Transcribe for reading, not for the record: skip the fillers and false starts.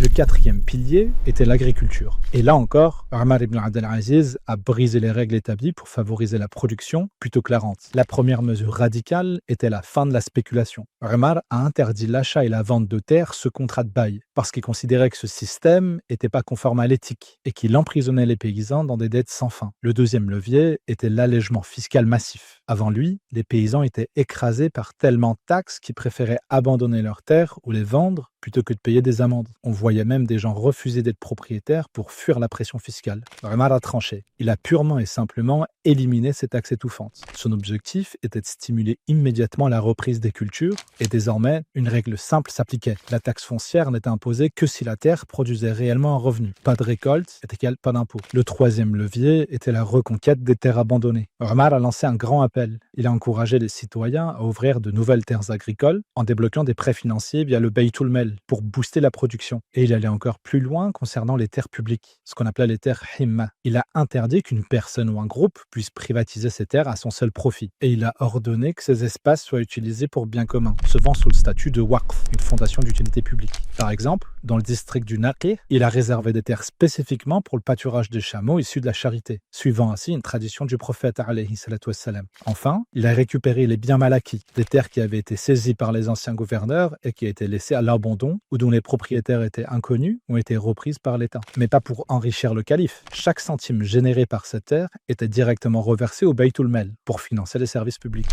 Le quatrième pilier était l'agriculture. Et là encore, Omar ibn Abdelaziz a brisé les règles établies pour favoriser la production plutôt que la rente. La première mesure radicale était la fin de la spéculation. Omar a interdit l'achat et la vente de terres sous contrat de bail, parce qu'il considérait que ce système n'était pas conforme à l'éthique et qu'il emprisonnait les paysans dans des dettes sans fin. Le deuxième levier était l'allègement fiscal massif. Avant lui, les paysans étaient écrasés par tellement de taxes qu'ils préféraient abandonner leurs terres ou les vendre plutôt que de payer des amendes. On voyait même des gens refuser d'être propriétaires pour fuir la pression fiscale. Omar a tranché. Il a purement et simplement éliminé ces taxes étouffantes. Son objectif était de stimuler immédiatement la reprise des cultures et désormais, une règle simple s'appliquait. La taxe foncière n'était imposée que si la terre produisait réellement un revenu. Pas de récolte est égal pas d'impôt. Le troisième levier était la reconquête des terres abandonnées. Omar a lancé un grand appel. Il a encouragé les citoyens à ouvrir de nouvelles terres agricoles en débloquant des prêts financiers via le Baytul Mel pour booster la production. Et il allait encore plus loin concernant les terres publiques, ce qu'on appelait les terres himma. Il a interdit qu'une personne ou un groupe puisse privatiser ces terres à son seul profit. Et il a ordonné que ces espaces soient utilisés pour bien commun, se vend sous le statut de waqf, une fondation d'utilité publique. Par exemple, dans le district du Naqir, il a réservé des terres spécifiquement pour le pâturage des chameaux issus de la charité, suivant ainsi une tradition du prophète alayhi salatu wassalam. Enfin, il a récupéré les biens mal acquis, des terres qui avaient été saisies par les anciens gouverneurs et qui étaient laissées à l'abandon ou dont les propriétaires étaient inconnus ont été reprises par l'État. Mais pas pour enrichir le calife. Chaque centime généré par cette terre était directement reversé au Baytul Mal pour financer les services publics.